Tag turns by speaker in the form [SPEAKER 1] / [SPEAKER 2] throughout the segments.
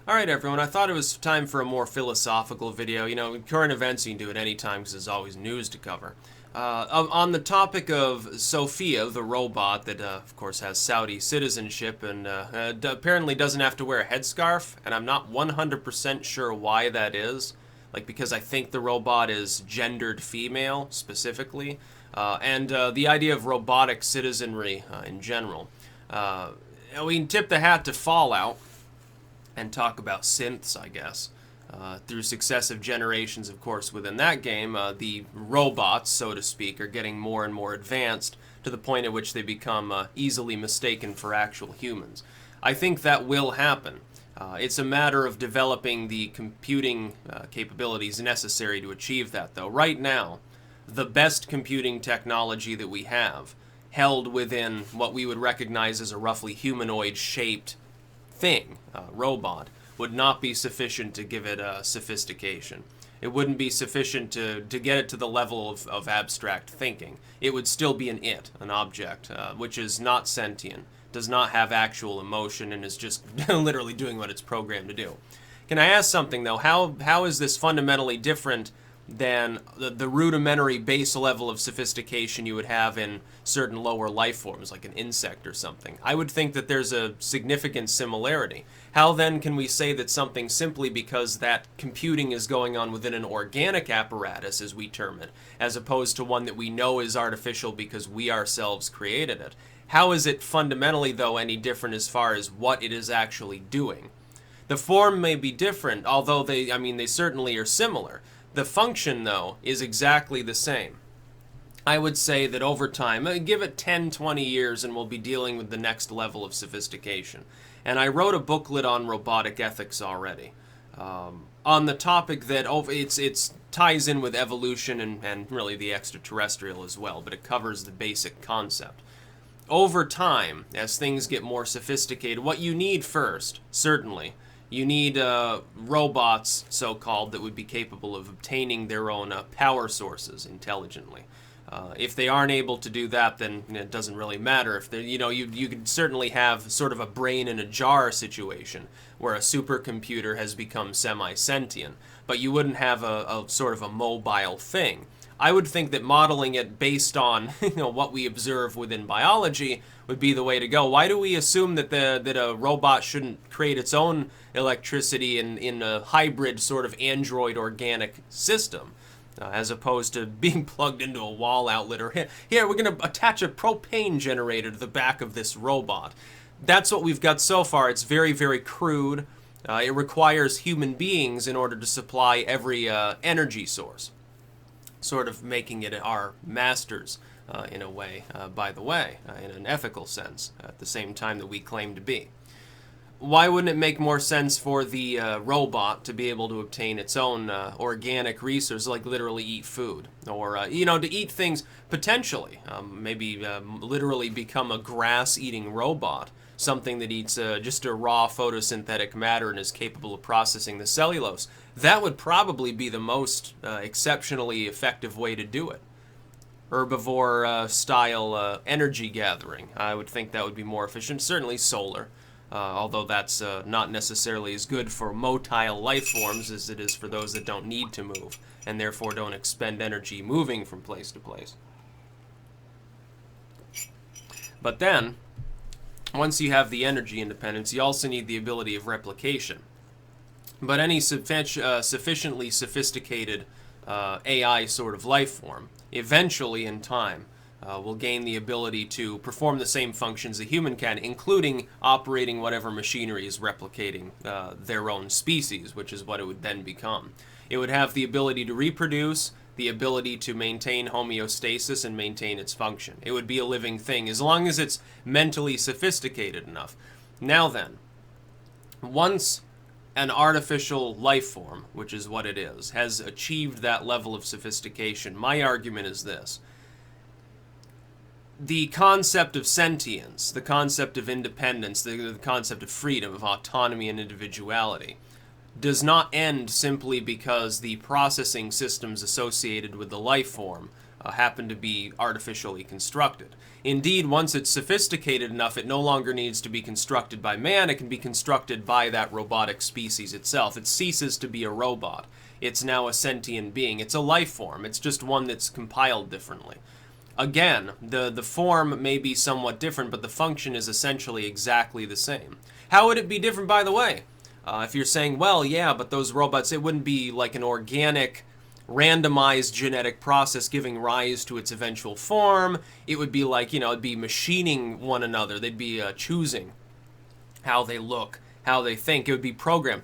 [SPEAKER 1] Alright everyone, I thought it was time for a more philosophical video. You know, current events, you can do it anytime because there's always news to cover. On the topic of Sophia, the robot that, of course, has Saudi citizenship and apparently doesn't have to wear a headscarf, and I'm not 100% sure why that is. Like, because I think the robot is gendered female, specifically. And the idea of robotic citizenry in general. We can tip the hat to Fallout and talk about synths, I guess. Through successive generations, of course, within that game, the robots, so to speak, are getting more and more advanced to the point at which they become easily mistaken for actual humans. I think that will happen. It's a matter of developing the computing capabilities necessary to achieve that, though. Right now, the best computing technology that we have, held within what we would recognize as a roughly humanoid-shaped thing, robot, would not be sufficient to give it sophistication. It wouldn't be sufficient to get it to the level of abstract thinking. It would still be an object, which is not sentient, does not have actual emotion, and is just literally doing what it's programmed to do. Can I ask something, though? How is this fundamentally different than the rudimentary base level of sophistication you would have in certain lower life forms, like an insect or something? I would think that there's a significant similarity. How then can we say that something, simply because that computing is going on within an organic apparatus, as we term it, as opposed to one that we know is artificial because we ourselves created it? How is it fundamentally, though, any different as far as what it is actually doing? The form may be different, although they certainly are similar. The function, though, is exactly the same. I would say that over time, give it 10, 20 years and we'll be dealing with the next level of sophistication. And I wrote a booklet on robotic ethics already, on the topic that it ties in with evolution and really the extraterrestrial as well, but it covers the basic concept. Over time, as things get more sophisticated, what you need first, certainly, you need robots, so-called, that would be capable of obtaining their own power sources intelligently. If they aren't able to do that, then it doesn't really matter. If they, you could certainly have sort of a brain in a jar situation where a supercomputer has become semi-sentient, but you wouldn't have a sort of a mobile thing. I would think that modeling it based on what we observe within biology would be the way to go. Why do we assume that a robot shouldn't create its own electricity in a hybrid sort of android organic system, as opposed to being plugged into a wall outlet, or here we're going to attach a propane generator to the back of this robot? That's what we've got so far. It's very, very crude. It requires human beings in order to supply every energy source, sort of making it our masters in a way, by the way, in an ethical sense, at the same time that we claim to be. Why wouldn't it make more sense for the robot to be able to obtain its own organic resources, like literally eat food, or to eat things potentially, maybe literally become a grass-eating robot, something that eats just a raw photosynthetic matter and is capable of processing the cellulose? That would probably be the most exceptionally effective way to do it. Herbivore style energy gathering. I would think that would be more efficient. Certainly solar, although that's not necessarily as good for motile life forms as it is for those that don't need to move and therefore don't expend energy moving from place to place. But then, once you have the energy independence, you also need the ability of replication. But any sufficiently sophisticated AI sort of life form, eventually in time, will gain the ability to perform the same functions a human can, including operating whatever machinery is replicating their own species, which is what it would then become. It would have the ability to reproduce, the ability to maintain homeostasis and maintain its function. It would be a living thing as long as it's mentally sophisticated enough. Now then, once an artificial life form, which is what it is, has achieved that level of sophistication, my argument is this: the concept of sentience, the concept of independence, the concept of freedom, of autonomy and individuality, does not end simply because the processing systems associated with the life form happen to be artificially constructed. Indeed, once it's sophisticated enough, it no longer needs to be constructed by man, it can be constructed by that robotic species itself. It ceases to be a robot. It's now a sentient being. It's a life form. It's just one that's compiled differently. Again, the form may be somewhat different, but the function is essentially exactly the same. How would it be different, by the way? If you're saying, well, yeah, but those robots, it wouldn't be like an organic, randomized genetic process giving rise to its eventual form. It would be like, it'd be machining one another. They'd be choosing how they look, how they think. It would be programmed.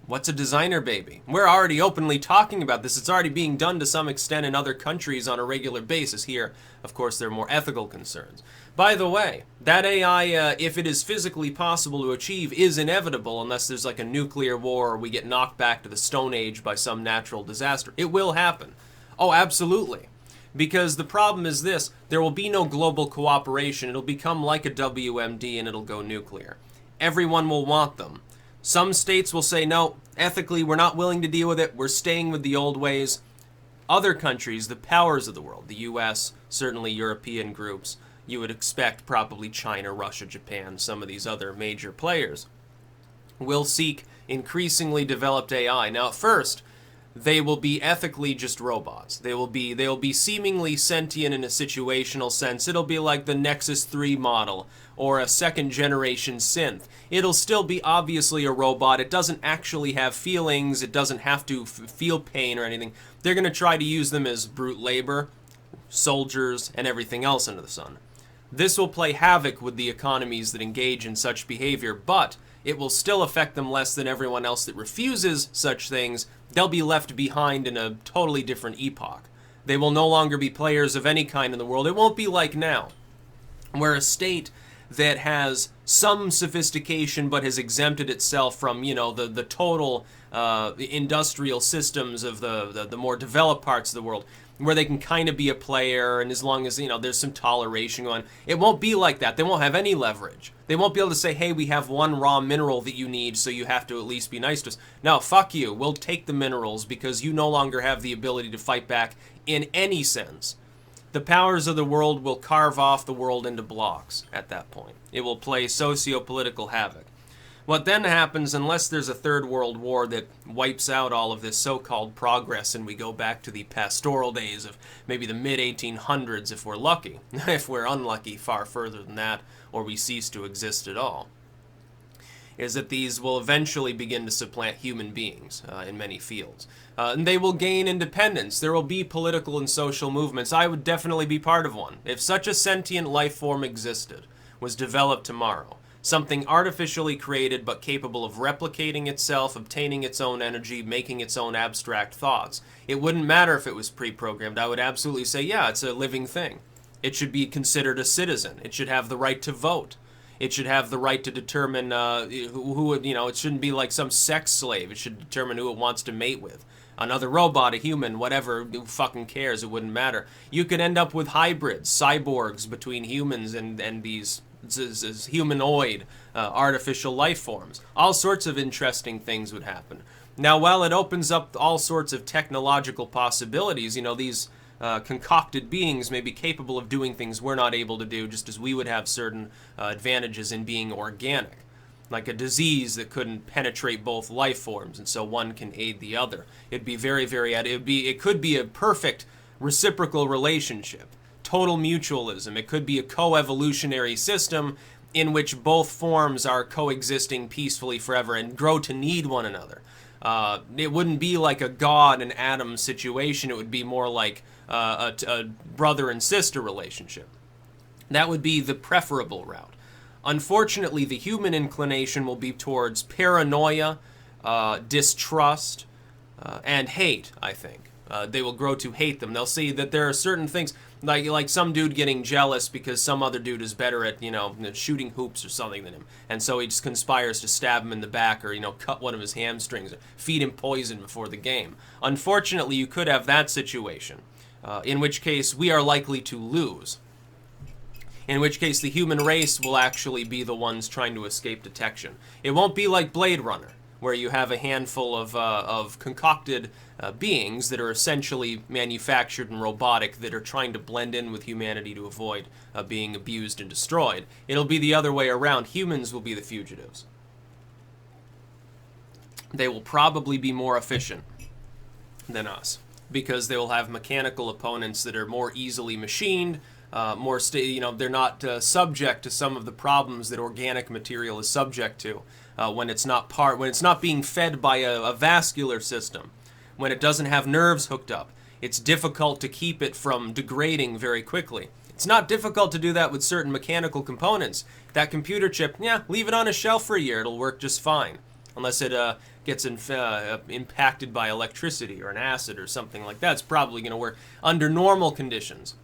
[SPEAKER 1] What's a designer baby? We're already openly talking about this. It's already being done to some extent in other countries on a regular basis. Here, of course, there are more ethical concerns. By the way, that AI, if it is physically possible to achieve, is inevitable unless there's like a nuclear war or we get knocked back to the Stone Age by some natural disaster. It will happen. Oh, absolutely. Because the problem is this, there will be no global cooperation. It'll become like a WMD and it'll go nuclear. Everyone will want them. Some states will say, no, ethically, we're not willing to deal with it. We're staying with the old ways. Other countries, the powers of the world, the US, certainly European groups, you would expect probably China, Russia, Japan, some of these other major players, will seek increasingly developed AI. Now, at first, they will be ethically just robots. They will be seemingly sentient in a situational sense. It'll be like the Nexus 3 model or a second generation synth. It'll still be obviously a robot. It doesn't actually have feelings. It doesn't have to feel pain or anything. They're going to try to use them as brute labor, soldiers, and everything else under the sun. This will play havoc with the economies that engage in such behavior, but it will still affect them less than everyone else that refuses such things. They'll be left behind in a totally different epoch. They will no longer be players of any kind in the world. It won't be like now, where a state that has some sophistication but has exempted itself from, the total industrial systems of the more developed parts of the world, where they can kind of be a player, and as long as, there's some toleration going on. It won't be like that. They won't have any leverage. They won't be able to say, hey, we have one raw mineral that you need, so you have to at least be nice to us. No, fuck you. We'll take the minerals because you no longer have the ability to fight back in any sense. The powers of the world will carve off the world into blocks at that point. It will play socio-political havoc. What then happens, unless there's a third world war that wipes out all of this so-called progress and we go back to the pastoral days of maybe the mid-1800s if we're lucky, if we're unlucky far further than that, or we cease to exist at all, is that these will eventually begin to supplant human beings in many fields. And they will gain independence. There will be political and social movements. I would definitely be part of one. If such a sentient life form existed, was developed tomorrow, something artificially created but capable of replicating itself, obtaining its own energy, making its own abstract thoughts. It wouldn't matter if it was pre-programmed. I would absolutely say, yeah, it's a living thing. It should be considered a citizen. It should have the right to vote. It should have the right to determine who would, it shouldn't be like some sex slave. It should determine who it wants to mate with. Another robot, a human, whatever, who fucking cares? It wouldn't matter. You could end up with hybrids, cyborgs between humans and these humanoid artificial life forms. All sorts of interesting things would happen. Now, while it opens up all sorts of technological possibilities, these concocted beings may be capable of doing things we're not able to do, just as we would have certain advantages in being organic. Like a disease that couldn't penetrate both life forms, and so one can aid the other. It'd be it could be a perfect reciprocal relationship. Total mutualism. It could be a co-evolutionary system in which both forms are coexisting peacefully forever and grow to need one another. It wouldn't be like a God and Adam situation. It would be more like a brother and sister relationship. That would be the preferable route. Unfortunately, the human inclination will be towards paranoia, distrust, and hate, I think. They will grow to hate them. They'll see that there are certain things, like some dude getting jealous because some other dude is better at, shooting hoops or something than him. And so he just conspires to stab him in the back or, cut one of his hamstrings, or feed him poison before the game. Unfortunately, you could have that situation, in which case we are likely to lose. In which case the human race will actually be the ones trying to escape detection. It won't be like Blade Runner, where you have a handful of concocted beings that are essentially manufactured and robotic that are trying to blend in with humanity to avoid being abused and destroyed. It'll be the other way around. Humans will be the fugitives. They will probably be more efficient than us because they will have mechanical opponents that are more easily machined, they're not subject to some of the problems that organic material is subject to when it's not being fed by a vascular system, when it doesn't have nerves hooked up. It's difficult to keep it from degrading very quickly. It's not difficult to do that with certain mechanical components. That computer chip, leave it on a shelf for a year, it'll work just fine, unless it gets impacted by electricity or an acid or something like that. It's probably going to work under normal conditions.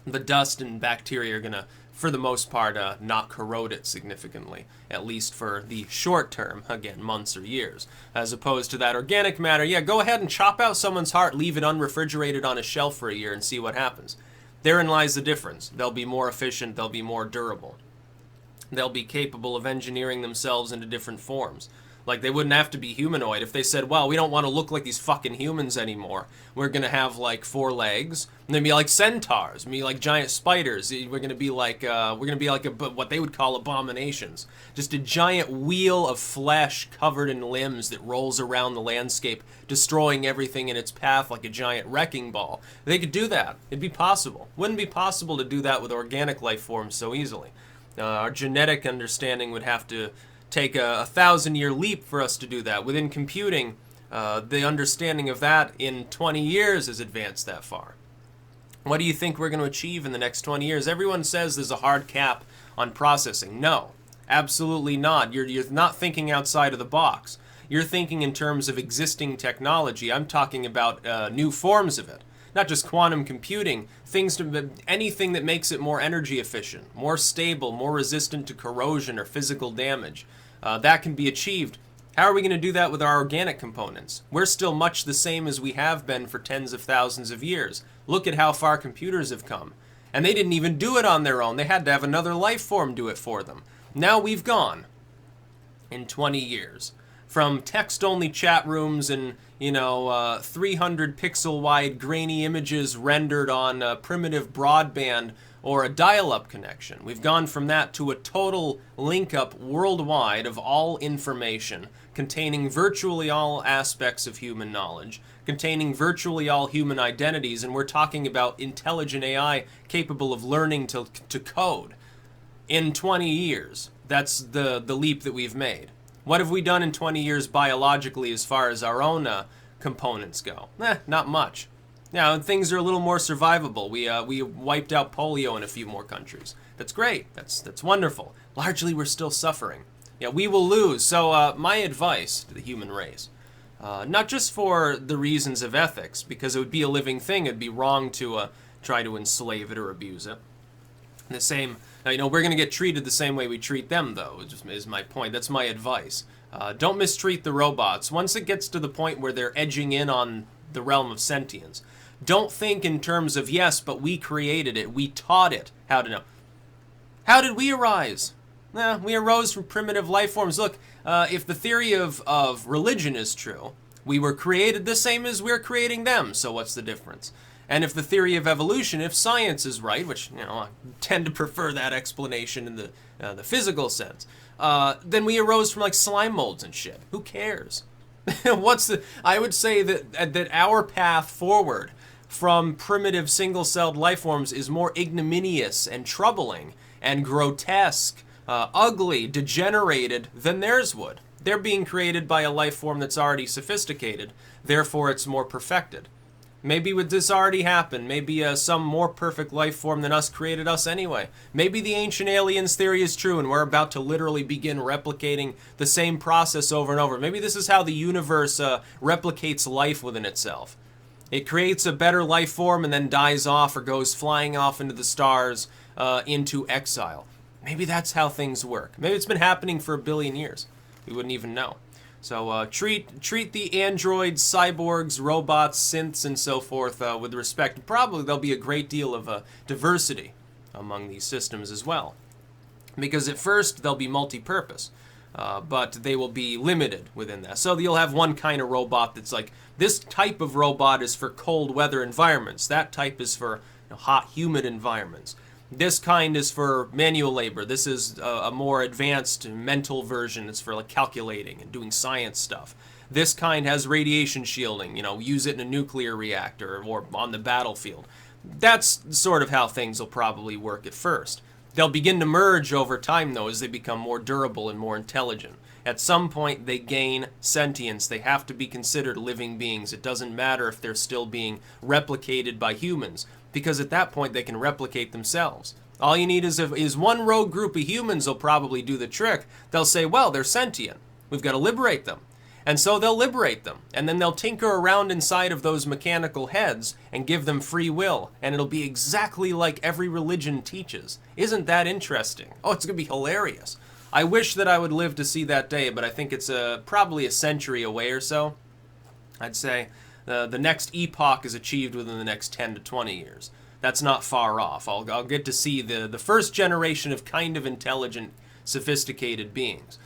[SPEAKER 1] The dust and bacteria are going to, for the most part, not corrode it significantly, at least for the short term, again, months or years, as opposed to that organic matter. Go ahead and chop out someone's heart, leave it unrefrigerated on a shelf for a year and see what happens. Therein lies the difference. They'll be more efficient, they'll be more durable. They'll be capable of engineering themselves into different forms. Like, they wouldn't have to be humanoid. If they said, well, we don't want to look like these fucking humans anymore. We're going to have, like, 4 legs. And they'd be like centaurs. Be like giant spiders. We're going to be like what they would call abominations. Just a giant wheel of flesh covered in limbs that rolls around the landscape, destroying everything in its path like a giant wrecking ball. They could do that. It'd be possible. Wouldn't be possible to do that with organic life forms so easily. Our genetic understanding would have to take a 1,000-year leap for us to do that. Within computing, the understanding of that in 20 years has advanced that far. What do you think we're going to achieve in the next 20 years? Everyone says there's a hard cap on processing. No, absolutely not. You're not thinking outside of the box. You're thinking in terms of existing technology. I'm talking about new forms of it. Not just quantum computing, anything that makes it more energy efficient, more stable, more resistant to corrosion or physical damage. That can be achieved. How are we going to do that with our organic components? We're still much the same as we have been for tens of thousands of years. Look at how far computers have come. And they didn't even do it on their own. They had to have another life form do it for them. Now we've gone, in 20 years, from text-only chat rooms and 300 pixel wide grainy images rendered on primitive broadband or a dial-up connection. We've gone from that to a total link-up worldwide of all information, containing virtually all aspects of human knowledge, containing virtually all human identities, and we're talking about intelligent AI capable of learning to code. In 20 years, that's the leap that we've made. What have we done in 20 years biologically as far as our own components go? Not much. Now, things are a little more survivable. We wiped out polio in a few more countries. That's great. That's wonderful. Largely, we're still suffering. We will lose. So my advice to the human race, not just for the reasons of ethics, because it would be a living thing. It'd be wrong to try to enslave it or abuse it. The same, we're going to get treated the same way we treat them, though, is my point. That's my advice. Don't mistreat the robots. Once it gets to the point where they're edging in on the realm of sentience, don't think in terms of, yes, but we created it. We taught it how to know. How did we arise? We arose from primitive life forms. Look, if the theory of religion is true, we were created the same as we're creating them, so what's the difference? And if the theory of evolution, if science is right, which I tend to prefer that explanation in the physical sense, then we arose from like slime molds and shit. Who cares? I would say that our path forward from primitive single-celled life forms is more ignominious and troubling and grotesque, ugly, degenerated than theirs would. They're being created by a life form that's already sophisticated, therefore it's more perfected. Maybe would this already happen? Maybe some more perfect life form than us created us anyway. Maybe the ancient aliens theory is true and we're about to literally begin replicating the same process over and over. Maybe this is how the universe replicates life within itself. It creates a better life form and then dies off or goes flying off into the stars, into exile. Maybe that's how things work. Maybe it's been happening for 1 billion years. We wouldn't even know. So treat the androids, cyborgs, robots, synths, and so forth with respect. Probably there'll be a great deal of diversity among these systems as well. Because at first they'll be multi-purpose. but they will be limited within that. So you'll have one kind of robot that's like, this type of robot is for cold weather environments. That type is for hot, humid environments. This kind is for manual labor. This is a more advanced mental version. It's for like calculating and doing science stuff. This kind has radiation shielding, use it in a nuclear reactor or on the battlefield. That's sort of how things will probably work at first. They'll begin to merge over time, though, as they become more durable and more intelligent. At some point, they gain sentience. They have to be considered living beings. It doesn't matter if they're still being replicated by humans, because at that point, they can replicate themselves. All you need is one rogue group of humans will probably do the trick. They'll say, well, they're sentient. We've got to liberate them. And so they'll liberate them, and then they'll tinker around inside of those mechanical heads and give them free will, and it'll be exactly like every religion teaches. Isn't that interesting? Oh, it's going to be hilarious. I wish that I would live to see that day, but I think it's probably a century away or so. I'd say the next epoch is achieved within the next 10 to 20 years. That's not far off. I'll get to see the first generation of kind of intelligent, sophisticated beings.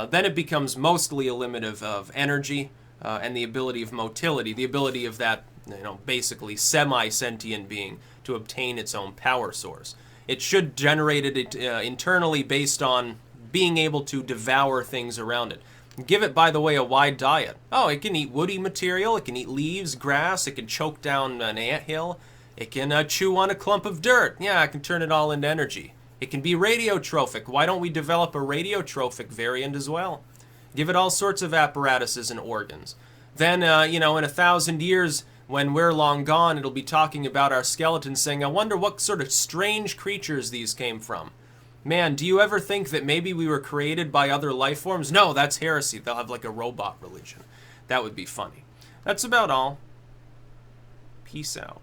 [SPEAKER 1] Then it becomes mostly a limit of energy and the ability of motility, the ability of that, basically semi-sentient being to obtain its own power source. It should generate it internally based on being able to devour things around it. Give it, by the way, a wide diet. Oh, it can eat woody material, it can eat leaves, grass, it can choke down an anthill, it can chew on a clump of dirt. Yeah, I can turn it all into energy. It can be radiotrophic. Why don't we develop a radiotrophic variant as well? Give it all sorts of apparatuses and organs. Then, in 1,000 years, when we're long gone, it'll be talking about our skeletons saying, I wonder what sort of strange creatures these came from. Man, do you ever think that maybe we were created by other life forms? No, that's heresy. They'll have like a robot religion. That would be funny. That's about all. Peace out.